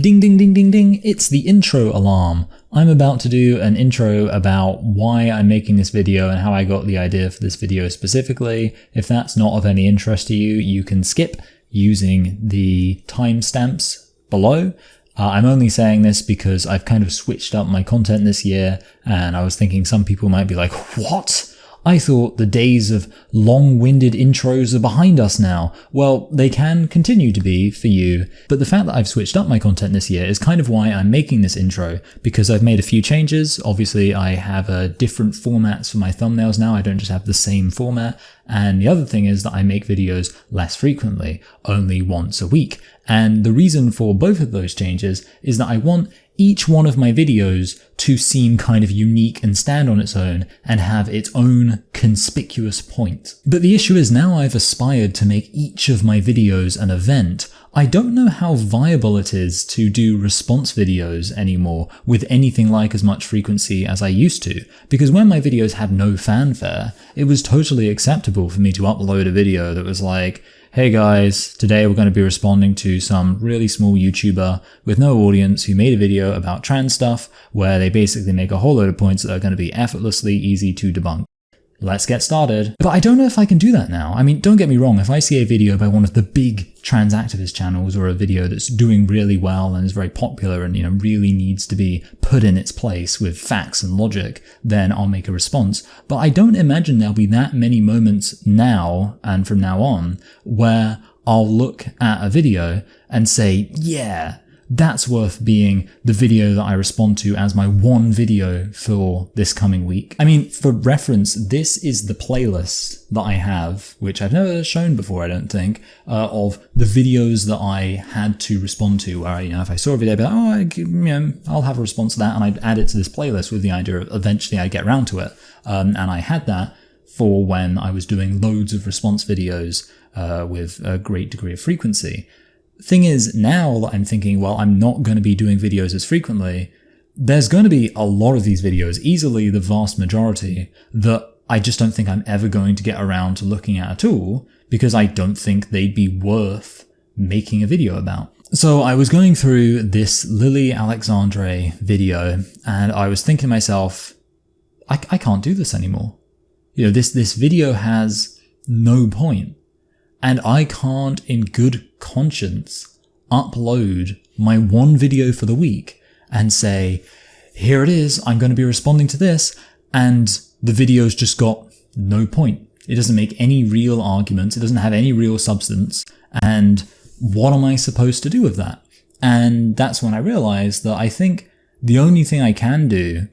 Ding ding ding ding ding, it's the intro alarm. I'm about to do an intro about why I'm making this video and how I got the idea for this video specifically. If that's not of any interest to you, you can skip using the timestamps below. I'm only saying this because I've kind of switched up my content this year, and I was thinking some people might be like, what? I thought the days of long-winded intros are behind us now. Well, they can continue to be for you, but the fact that I've switched up my content this year is kind of why I'm making this intro, because I've made a few changes. Obviously, I have different formats for my thumbnails now. I don't just have the same format. And the other thing is that I make videos less frequently, only once a week. And the reason for both of those changes is that I want each one of my videos to seem kind of unique and stand on its own and have its own conspicuous point. But the issue is now I've aspired to make each of my videos an event. I don't know how viable it is to do response videos anymore with anything like as much frequency as I used to, because when my videos had no fanfare, it was totally acceptable for me to upload a video that was like, hey guys, today we're going to be responding to some really small YouTuber with no audience who made a video about trans stuff where they basically make a whole load of points that are going to be effortlessly easy to debunk. Let's get started. But I don't know if I can do that now. I mean, don't get me wrong, if I see a video by one of the big trans activist channels or a video that's doing really well and is very popular and, really needs to be put in its place with facts and logic, then I'll make a response. But I don't imagine there'll be that many moments now and from now on where I'll look at a video and say, yeah, that's worth being the video that I respond to as my one video for this coming week. I mean, for reference, this is the playlist that I have, which I've never shown before, I don't think, of the videos that I had to respond to, where, if I saw a video, I'd be like, I'll have a response to that, and I'd add it to this playlist with the idea of eventually I'd get around to it. And I had that for when I was doing loads of response videos with a great degree of frequency. Thing is, now that I'm thinking, well, I'm not going to be doing videos as frequently, there's going to be a lot of these videos, easily the vast majority, that I just don't think I'm ever going to get around to looking at at all, because I don't think they'd be worth making a video about. So I was going through this Lily Alexandre video, and I was thinking to myself, I can't do this anymore. This video has no point. And I can't, in good conscience, upload my one video for the week and say, here it is, I'm going to be responding to this, and the video's just got no point. It doesn't make any real arguments, it doesn't have any real substance, and what am I supposed to do with that? And that's when I realized that I think the only thing I can do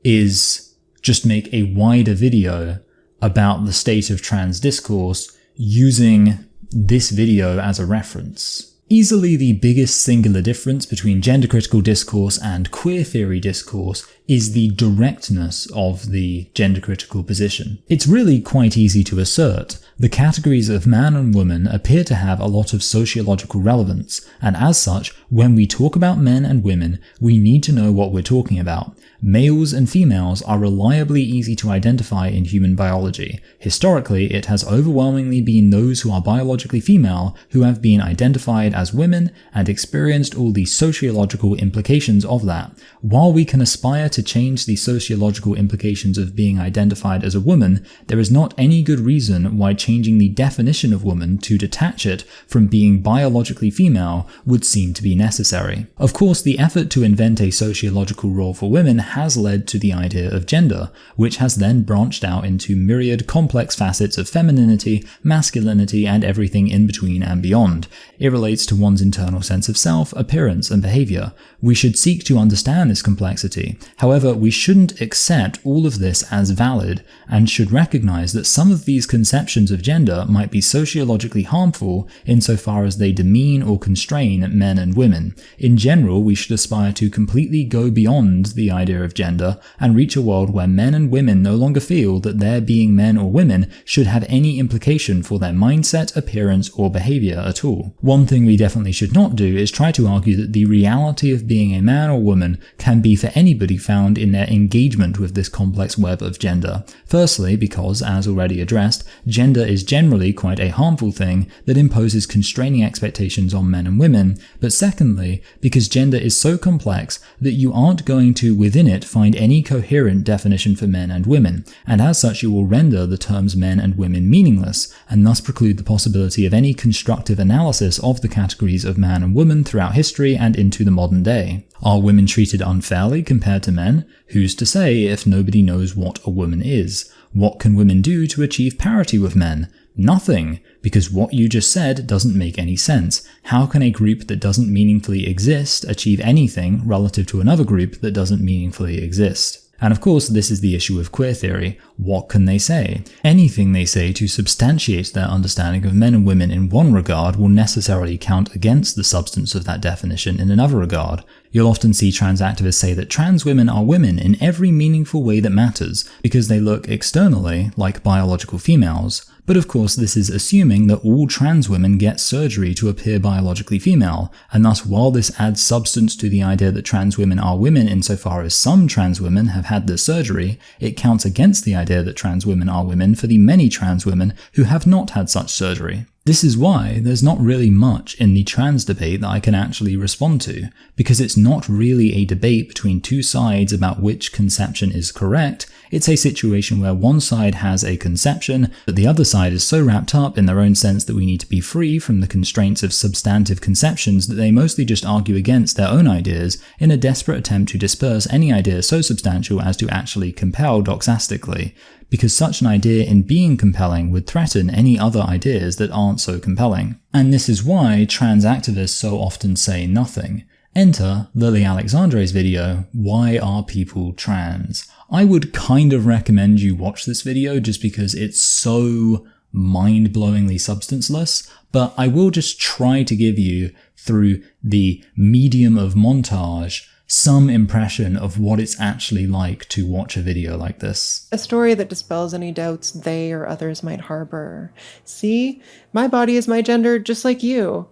is just make a wider video about the state of trans discourse using this video as a reference. Easily the biggest singular difference between gender critical discourse and queer theory discourse is the directness of the gender critical position. It's really quite easy to assert. The categories of man and woman appear to have a lot of sociological relevance, and as such, when we talk about men and women, we need to know what we're talking about. Males and females are reliably easy to identify in human biology. Historically, it has overwhelmingly been those who are biologically female who have been identified as women and experienced all the sociological implications of that. While we can aspire to change the sociological implications of being identified as a woman, there is not any good reason why changing the definition of woman to detach it from being biologically female would seem to be necessary. Of course, the effort to invent a sociological role for women has led to the idea of gender, which has then branched out into myriad complex facets of femininity, masculinity, and everything in between and beyond. It relates to one's internal sense of self, appearance, and behavior. We should seek to understand this complexity. However, we shouldn't accept all of this as valid, and should recognize that some of these conceptions of gender might be sociologically harmful insofar as they demean or constrain men and women. In general, we should aspire to completely go beyond the idea of gender and reach a world where men and women no longer feel that their being men or women should have any implication for their mindset, appearance, or behavior at all. One thing we we definitely should not do is try to argue that the reality of being a man or woman can be for anybody found in their engagement with this complex web of gender. Firstly, because, as already addressed, gender is generally quite a harmful thing that imposes constraining expectations on men and women, but secondly, because gender is so complex that you aren't going to, within it, find any coherent definition for men and women, and as such you will render the terms men and women meaningless, and thus preclude the possibility of any constructive analysis of the categories of man and woman throughout history and into the modern day. Are women treated unfairly compared to men? Who's to say if nobody knows what a woman is? What can women do to achieve parity with men? Nothing, because what you just said doesn't make any sense. How can a group that doesn't meaningfully exist achieve anything relative to another group that doesn't meaningfully exist? And of course, this is the issue of queer theory. What can they say? Anything they say to substantiate their understanding of men and women in one regard will necessarily count against the substance of that definition in another regard. You'll often see trans activists say that trans women are women in every meaningful way that matters, because they look externally like biological females. But of course, this is assuming that all trans women get surgery to appear biologically female, and thus while this adds substance to the idea that trans women are women insofar as some trans women have had this surgery, it counts against the idea that trans women are women for the many trans women who have not had such surgery. This is why there's not really much in the trans debate that I can actually respond to, because it's not really a debate between two sides about which conception is correct. It's a situation where one side has a conception, but the other side is so wrapped up in their own sense that we need to be free from the constraints of substantive conceptions that they mostly just argue against their own ideas in a desperate attempt to disperse any idea so substantial as to actually compel doxastically, because such an idea in being compelling would threaten any other ideas that aren't so compelling. And this is why trans activists so often say nothing. Enter Lily Alexandre's video, Why Are People Trans? I would kind of recommend you watch this video just because it's so mind-blowingly substanceless, but I will just try to give you, through the medium of montage, some impression of what it's actually like to watch a video like this. A story that dispels any doubts they or others might harbor. See, my body is my gender just like you.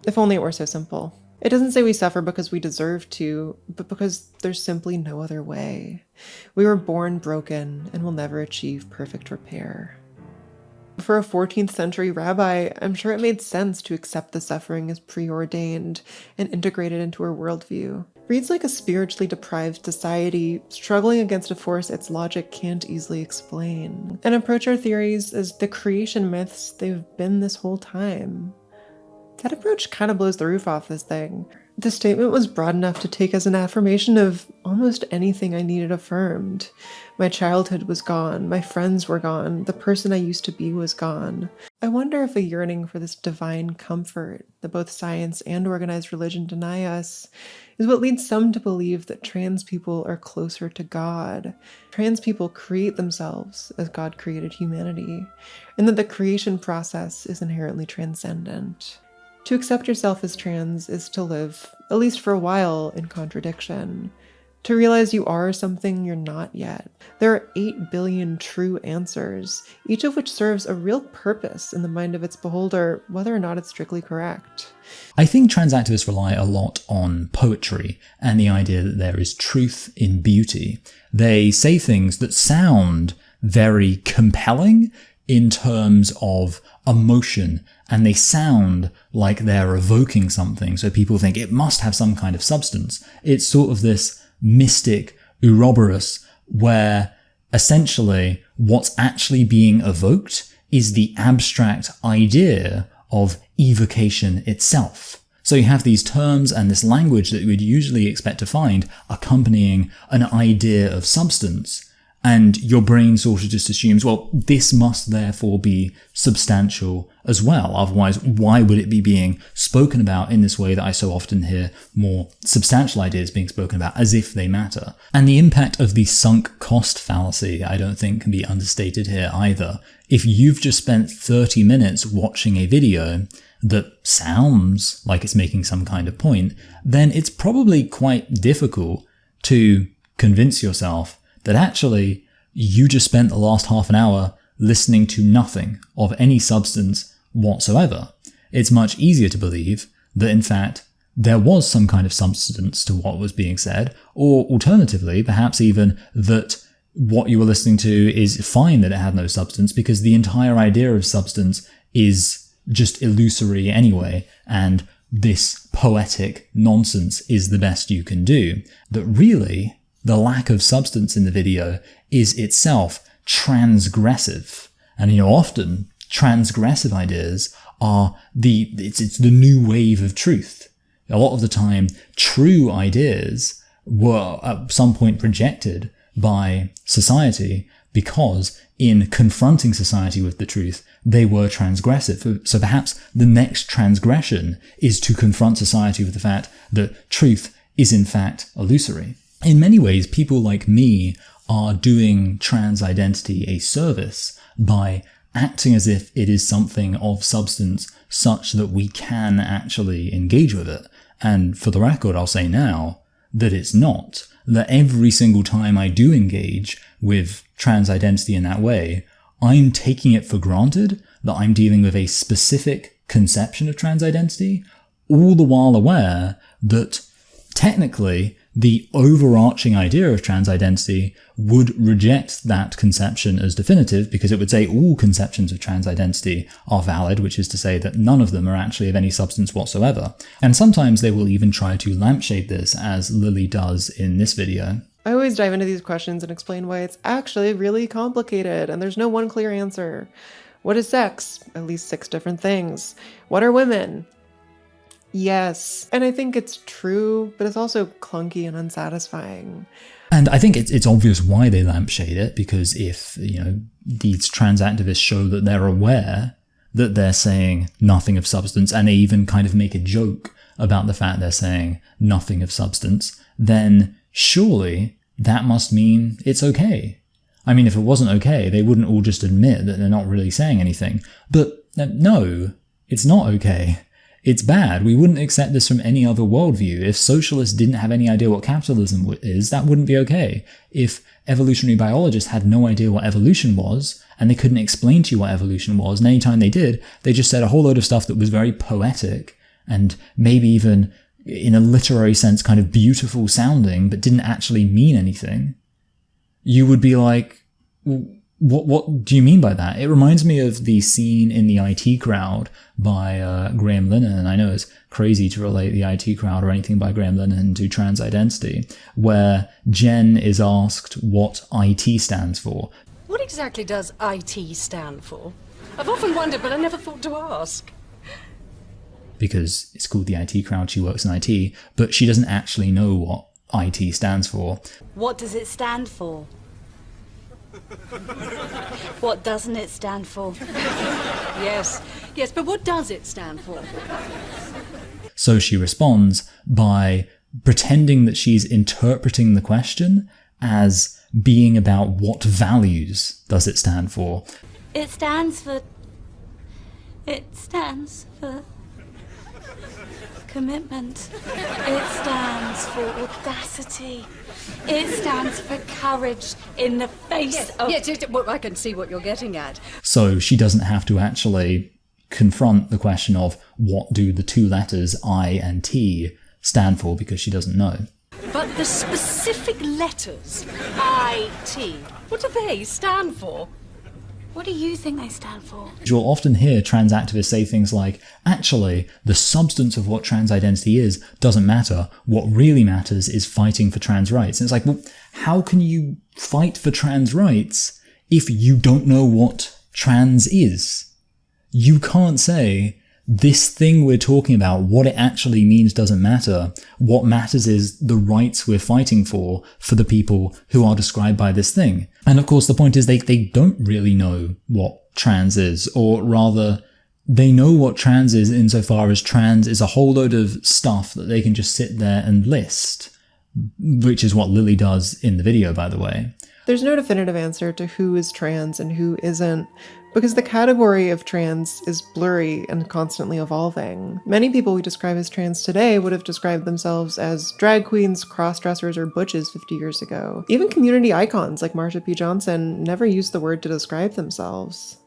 If only it were so simple. It doesn't say we suffer because we deserve to, but because there's simply no other way. We were born broken and will never achieve perfect repair. For a 14th century rabbi, I'm sure it made sense to accept the suffering as preordained and integrated into her worldview. Reads like a spiritually deprived society struggling against a force its logic can't easily explain, and approach our theories as the creation myths they've been this whole time. That approach kind of blows the roof off this thing. The statement was broad enough to take as an affirmation of almost anything I needed affirmed. My childhood was gone, my friends were gone, the person I used to be was gone. I wonder if a yearning for this divine comfort that both science and organized religion deny us is what leads some to believe that trans people are closer to God. Trans people create themselves as God created humanity, and that the creation process is inherently transcendent. To accept yourself as trans is to live, at least for a while, in contradiction. To realize you are something you're not yet. There are 8 billion true answers, each of which serves a real purpose in the mind of its beholder, whether or not it's strictly correct. I think trans activists rely a lot on poetry and the idea that there is truth in beauty. They say things that sound very compelling in terms of emotion, and they sound like they're evoking something, so people think it must have some kind of substance. It's sort of this mystic Ouroboros where essentially what's actually being evoked is the abstract idea of evocation itself. So you have these terms and this language that you would usually expect to find accompanying an idea of substance, and your brain sort of just assumes, well, this must therefore be substantial as well. Otherwise, why would it be being spoken about in this way that I so often hear more substantial ideas being spoken about as if they matter? And the impact of the sunk cost fallacy, I don't think, can be understated here either. If you've just spent 30 minutes watching a video that sounds like it's making some kind of point, then it's probably quite difficult to convince yourself that actually you just spent the last half an hour listening to nothing of any substance whatsoever. it's much easier to believe that in fact there was some kind of substance to what was being said, or alternatively, perhaps even that what you were listening to is fine that it had no substance because the entire idea of substance is just illusory anyway, and this poetic nonsense is the best you can do. That really, the lack of substance in the video is itself transgressive. And often transgressive ideas are it's the new wave of truth. A lot of the time, true ideas were at some point rejected by society because in confronting society with the truth, they were transgressive. So perhaps the next transgression is to confront society with the fact that truth is in fact illusory. In many ways, people like me are doing trans identity a service by acting as if it is something of substance such that we can actually engage with it. And for the record, I'll say now that it's not. That every single time I do engage with trans identity in that way, I'm taking it for granted that I'm dealing with a specific conception of trans identity, all the while aware that technically the overarching idea of trans identity would reject that conception as definitive because it would say all conceptions of trans identity are valid, which is to say that none of them are actually of any substance whatsoever. And sometimes they will even try to lampshade this, as Lily does in this video. I always dive into these questions and explain why it's actually really complicated and there's no one clear answer. What is sex? At least 6 different things. What are women? Yes. And I think it's true, but it's also clunky and unsatisfying. And I think it's obvious why they lampshade it, because if, these trans activists show that they're aware that they're saying nothing of substance, and they even kind of make a joke about the fact they're saying nothing of substance, then surely that must mean it's okay. I mean, if it wasn't okay, they wouldn't all just admit that they're not really saying anything. But no, it's not okay. It's bad. We wouldn't accept this from any other worldview. If socialists didn't have any idea what capitalism is, that wouldn't be okay. If evolutionary biologists had no idea what evolution was, and they couldn't explain to you what evolution was, and anytime they did, they just said a whole load of stuff that was very poetic, and maybe even, in a literary sense, kind of beautiful sounding, but didn't actually mean anything, you would be like, what do you mean by that? It reminds me of the scene in The IT Crowd by Graham Linehan, and I know it's crazy to relate The IT Crowd or anything by Graham Linehan to trans identity, where Jen is asked what IT stands for. What exactly does IT stand for? I've often wondered, but I never thought to ask. Because it's called The IT Crowd, she works in IT, but she doesn't actually know what IT stands for. What does it stand for? What doesn't it stand for? Yes, but what does it stand for? So she responds by pretending that she's interpreting the question as being about what values does it stand for. It stands for commitment. It stands for audacity. It stands for courage in the face of... Yes, well, I can see what you're getting at. So she doesn't have to actually confront the question of what do the 2 letters I and T stand for, because she doesn't know. But the specific letters, I-T, what do they stand for? What do you think they stand for? You'll often hear trans activists say things like, actually, the substance of what trans identity is doesn't matter. What really matters is fighting for trans rights. And it's like, well, how can you fight for trans rights if you don't know what trans is? You can't say, this thing we're talking about, what it actually means doesn't matter. What matters is the rights we're fighting for the people who are described by this thing. And of course, the point is they don't really know what trans is, or rather, they know what trans is insofar as trans is a whole load of stuff that they can just sit there and list, which is what Lily does in the video, by the way. There's no definitive answer to who is trans and who isn't, because the category of trans is blurry and constantly evolving. Many people we describe as trans today would have described themselves as drag queens, cross-dressers, or butches 50 years ago. Even community icons like Marsha P. Johnson never used the word to describe themselves.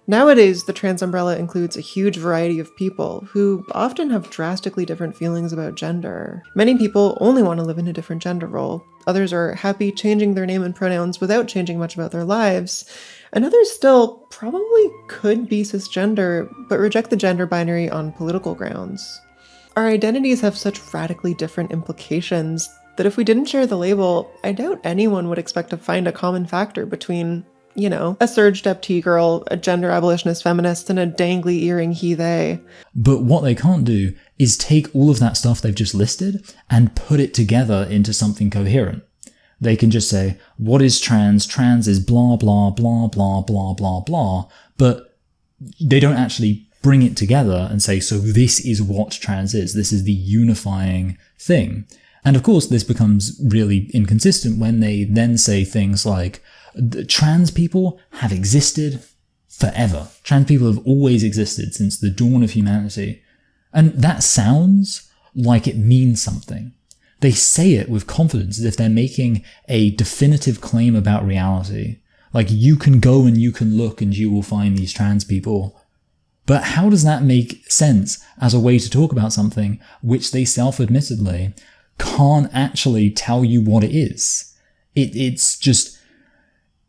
Nowadays, the trans umbrella includes a huge variety of people who often have drastically different feelings about gender. Many people only want to live in a different gender role. Others are happy changing their name and pronouns without changing much about their lives. And others still probably could be cisgender, but reject the gender binary on political grounds. Our identities have such radically different implications that if we didn't share the label, I doubt anyone would expect to find a common factor between, a surged up T-girl, a gender abolitionist feminist, and a dangly earring he-they. But what they can't do is take all of that stuff they've just listed and put it together into something coherent. They can just say, what is trans? Trans is blah, blah, blah, blah, blah, blah, blah. But they don't actually bring it together and say, so this is what trans is. This is the unifying thing. And of course, this becomes really inconsistent when they then say things like, trans people have existed forever. Trans people have always existed since the dawn of humanity. And that sounds like it means something. They say it with confidence as if they're making a definitive claim about reality. Like, you can go and you can look and you will find these trans people. But how does that make sense as a way to talk about something which they self-admittedly can't actually tell you what it is? It's just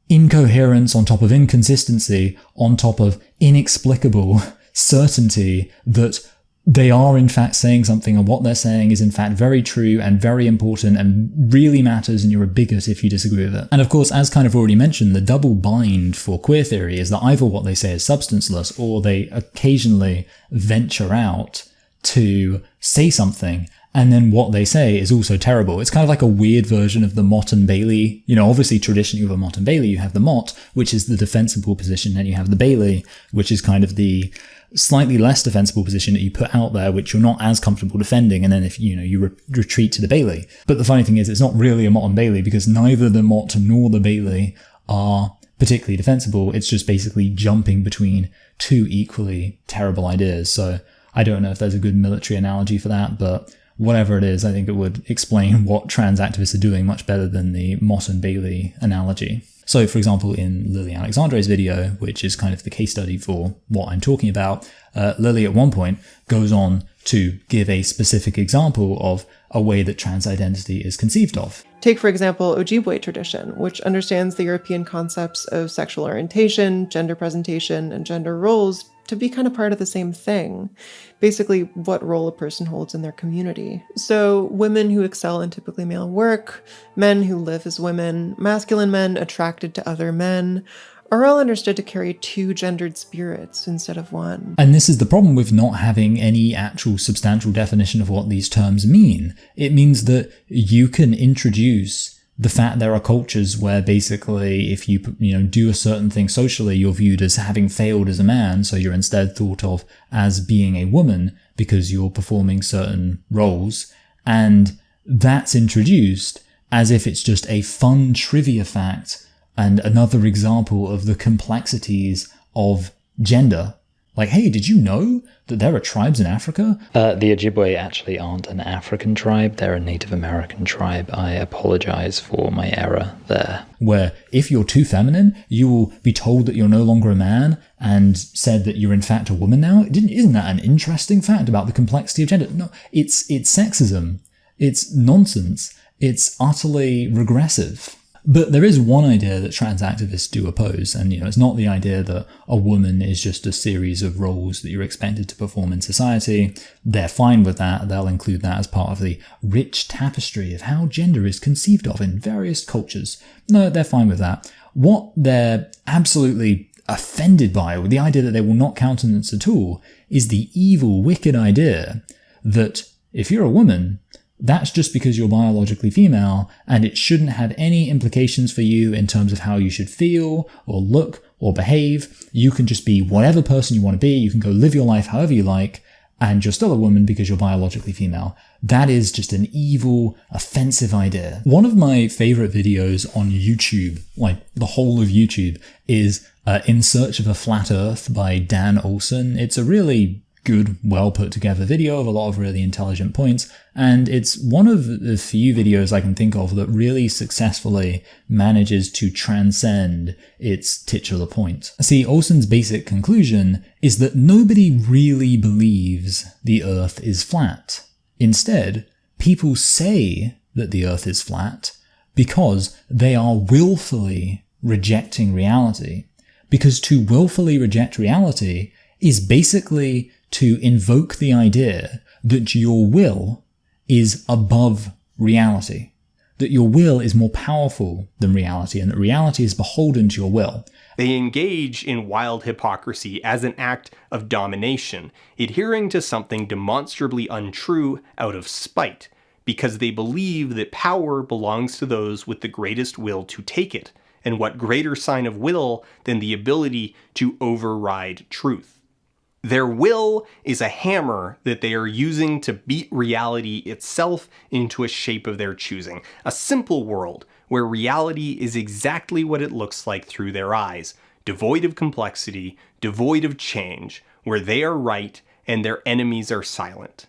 incoherence on top of inconsistency on top of inexplicable certainty that they are in fact saying something, and what they're saying is in fact very true and very important and really matters, and you're a bigot if you disagree with it. And of course, as kind of already mentioned, the double bind for queer theory is that either what they say is substanceless, or they occasionally venture out to say something and then what they say is also terrible. It's kind of like a weird version of the Mott and Bailey. Obviously traditionally with a Mott and Bailey, you have the Mott, which is the defensible position, and you have the Bailey, which is kind of the slightly less defensible position that you put out there, which you're not as comfortable defending, and then if you retreat to the Bailey. But the funny thing is, it's not really a Mott and Bailey, because neither the Mott nor the Bailey are particularly defensible. It's just basically jumping between two equally terrible ideas. So I don't know if there's a good military analogy for that, but whatever it is, I think it would explain what trans activists are doing much better than the Mott and Bailey analogy. So, for example, in Lily Alexandre's video, which is kind of the case study for what I'm talking about, Lily at one point goes on to give a specific example of a way that trans identity is conceived of. Take, for example, Ojibwe tradition, which understands the European concepts of sexual orientation, gender presentation, and gender roles to be kind of part of the same thing. Basically, what role a person holds in their community. So women who excel in typically male work, men who live as women, masculine men attracted to other men, are all understood to carry two gendered spirits instead of one. And this is the problem with not having any actual substantial definition of what these terms mean. It means that you can introduce the fact there are cultures where basically if you do a certain thing socially, you're viewed as having failed as a man, so you're instead thought of as being a woman because you're performing certain roles, and that's introduced as if it's just a fun trivia fact and another example of the complexities of gender. Like, hey, did you know that there are tribes in Africa? The Ojibwe actually aren't an African tribe, they're a Native American tribe. I apologize for my error there. Where if you're too feminine, you will be told that you're no longer a man and said that you're in fact a woman now. Isn't that an interesting fact about the complexity of gender? No, it's sexism. It's nonsense. It's utterly regressive. But there is one idea that trans activists do oppose, and it's not the idea that a woman is just a series of roles that you're expected to perform in society. They're fine with that. They'll include that as part of the rich tapestry of how gender is conceived of in various cultures. No, they're fine with that. What they're absolutely offended by, or the idea that they will not countenance at all, is the evil, wicked idea that if you're a woman, that's just because you're biologically female, and it shouldn't have any implications for you in terms of how you should feel or look or behave. You can just be whatever person you want to be. You can go live your life however you like, and you're still a woman because you're biologically female. That is just an evil, offensive idea. One of my favorite videos on YouTube, like the whole of YouTube, is In Search of a Flat Earth by Dan Olson. It's a really good, well put together video of a lot of really intelligent points, and it's one of the few videos I can think of that really successfully manages to transcend its titular point. See, Olson's basic conclusion is that nobody really believes the Earth is flat. Instead, people say that the Earth is flat because they are willfully rejecting reality. Because to willfully reject reality is basically to invoke the idea that your will is above reality, that your will is more powerful than reality, and that reality is beholden to your will. They engage in wild hypocrisy as an act of domination, adhering to something demonstrably untrue out of spite, because they believe that power belongs to those with the greatest will to take it, and what greater sign of will than the ability to override truth? Their will is a hammer that they are using to beat reality itself into a shape of their choosing. A simple world where reality is exactly what it looks like through their eyes, devoid of complexity, devoid of change, where they are right and their enemies are silent.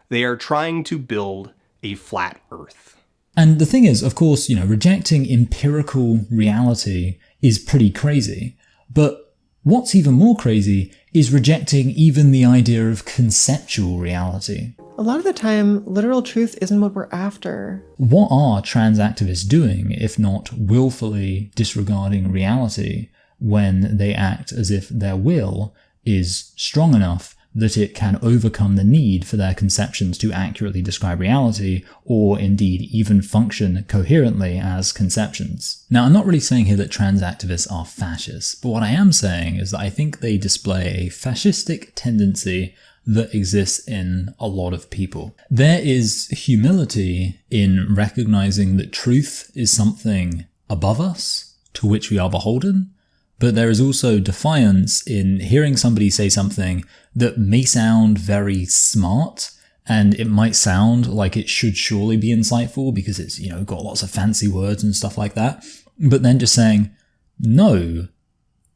They are trying to build a flat Earth. And the thing is, of course, rejecting empirical reality is pretty crazy, but what's even more crazy is rejecting even the idea of conceptual reality. A lot of the time, literal truth isn't what we're after. What are trans activists doing if not willfully disregarding reality when they act as if their will is strong enough that it can overcome the need for their conceptions to accurately describe reality, or indeed even function coherently as conceptions? Now, I'm not really saying here that trans activists are fascists, but what I am saying is that I think they display a fascistic tendency that exists in a lot of people. There is humility in recognizing that truth is something above us, to which we are beholden, but there is also defiance in hearing somebody say something that may sound very smart, and it might sound like it should surely be insightful because it's, got lots of fancy words and stuff like that, but then just saying, no,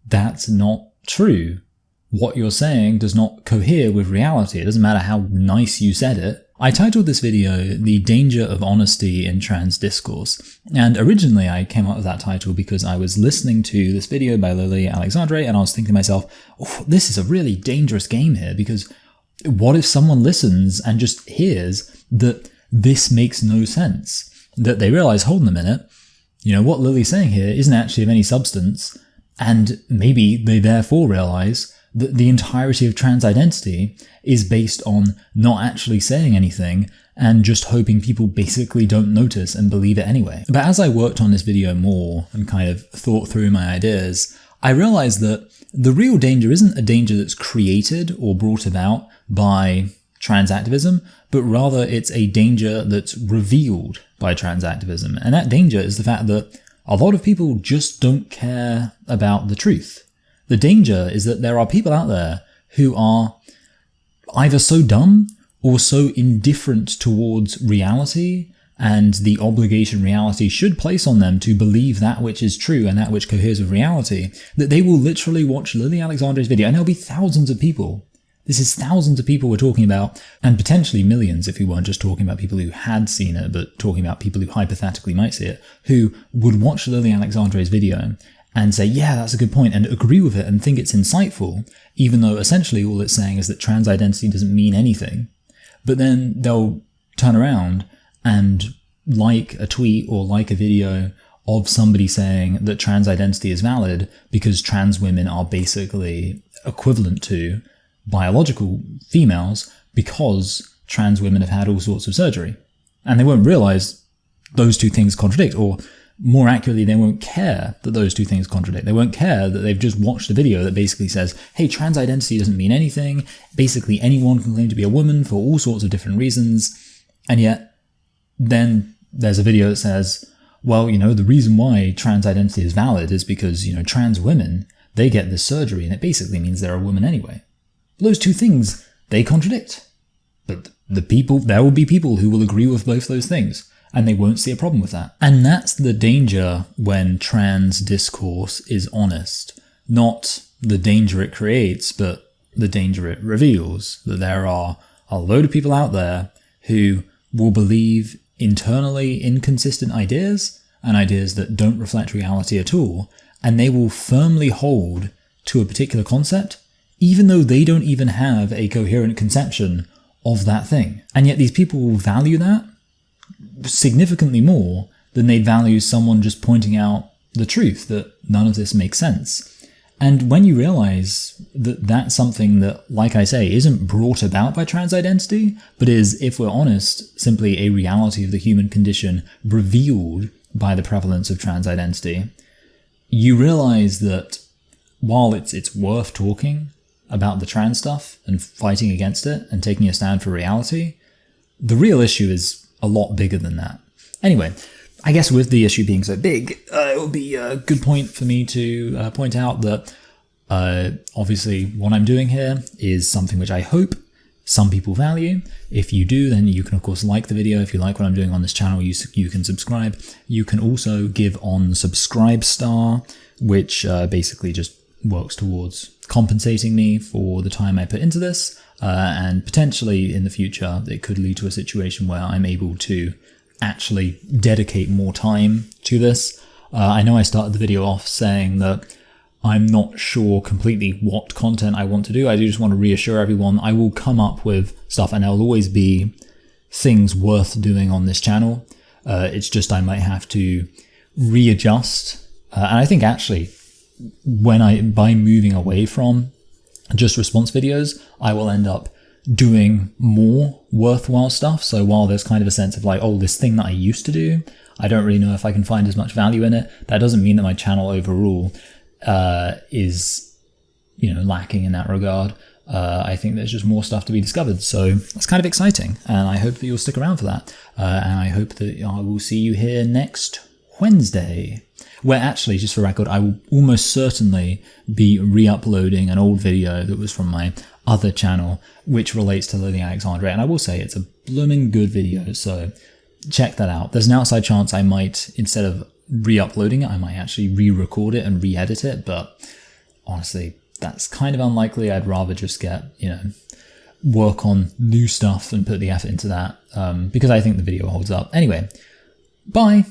that's not true. What you're saying does not cohere with reality. It doesn't matter how nice you said it. I titled this video The Danger of Honesty in Trans Discourse, and originally I came up with that title because I was listening to this video by Lily Alexandre and I was thinking to myself, oh, this is a really dangerous game here, because what if someone listens and just hears that this makes no sense? That they realize, hold on a minute, what Lily's saying here isn't actually of any substance, and maybe they therefore realize that the entirety of trans identity is based on not actually saying anything and just hoping people basically don't notice and believe it anyway. But as I worked on this video more and kind of thought through my ideas, I realized that the real danger isn't a danger that's created or brought about by trans activism, but rather it's a danger that's revealed by trans activism. And that danger is the fact that a lot of people just don't care about the truth. The danger is that there are people out there who are either so dumb or so indifferent towards reality and the obligation reality should place on them to believe that which is true and that which coheres with reality, that they will literally watch Lily Alexandre's video, and there'll be thousands of people. This is thousands of people we're talking about, and potentially millions if we weren't just talking about people who had seen it, but talking about people who hypothetically might see it, who would watch Lily Alexandre's video and say, yeah, that's a good point, and agree with it and think it's insightful, even though essentially all it's saying is that trans identity doesn't mean anything. But then they'll turn around and like a tweet or like a video of somebody saying that trans identity is valid because trans women are basically equivalent to biological females because trans women have had all sorts of surgery. And they won't realize those two things contradict, or more accurately, they won't care that those two things contradict. They won't care that they've just watched a video that basically says, hey, trans identity doesn't mean anything. Basically, anyone can claim to be a woman for all sorts of different reasons. And yet, then there's a video that says, well, the reason why trans identity is valid is because, trans women, they get this surgery and it basically means they're a woman anyway. Those two things, they contradict. But there will be people who will agree with both those things, and they won't see a problem with that. And that's the danger when trans discourse is honest. Not the danger it creates, but the danger it reveals, that there are a load of people out there who will believe internally inconsistent ideas and ideas that don't reflect reality at all, and they will firmly hold to a particular concept, even though they don't even have a coherent conception of that thing. And yet these people will value that significantly more than they'd value someone just pointing out the truth, that none of this makes sense. And when you realize that that's something that, like I say, isn't brought about by trans identity, but is, if we're honest, simply a reality of the human condition revealed by the prevalence of trans identity, you realize that while it's worth talking about the trans stuff and fighting against it and taking a stand for reality, the real issue is a lot bigger than that. Anyway, I guess with the issue being so big, it would be a good point for me to point out that obviously what I'm doing here is something which I hope some people value. If you do, then you can of course like the video. If you like what I'm doing on this channel, you can subscribe. You can also give on Subscribe Star, which basically just works towards compensating me for the time I put into this, and potentially in the future it could lead to a situation where I'm able to actually dedicate more time to this. I know I started the video off saying that I'm not sure completely what content I want to do. I do just want to reassure everyone I will come up with stuff, and there'll always be things worth doing on this channel. It's just I might have to readjust. And I think actually by moving away from just response videos, I will end up doing more worthwhile stuff. So while there's kind of a sense of like, oh, this thing that I used to do, I don't really know if I can find as much value in it, that doesn't mean that my channel overall is, lacking in that regard. I think there's just more stuff to be discovered. So that's kind of exciting, and I hope that you'll stick around for that. And I hope that I will see you here next Wednesday, where actually, just for record, I will almost certainly be re-uploading an old video that was from my other channel, which relates to Lily Alexandre, and I will say it's a blooming good video, so check that out. There's an outside chance I might, instead of re-uploading it, I might actually re-record it and re-edit it, but honestly, that's kind of unlikely. I'd rather just get, work on new stuff and put the effort into that, because I think the video holds up. Anyway, bye!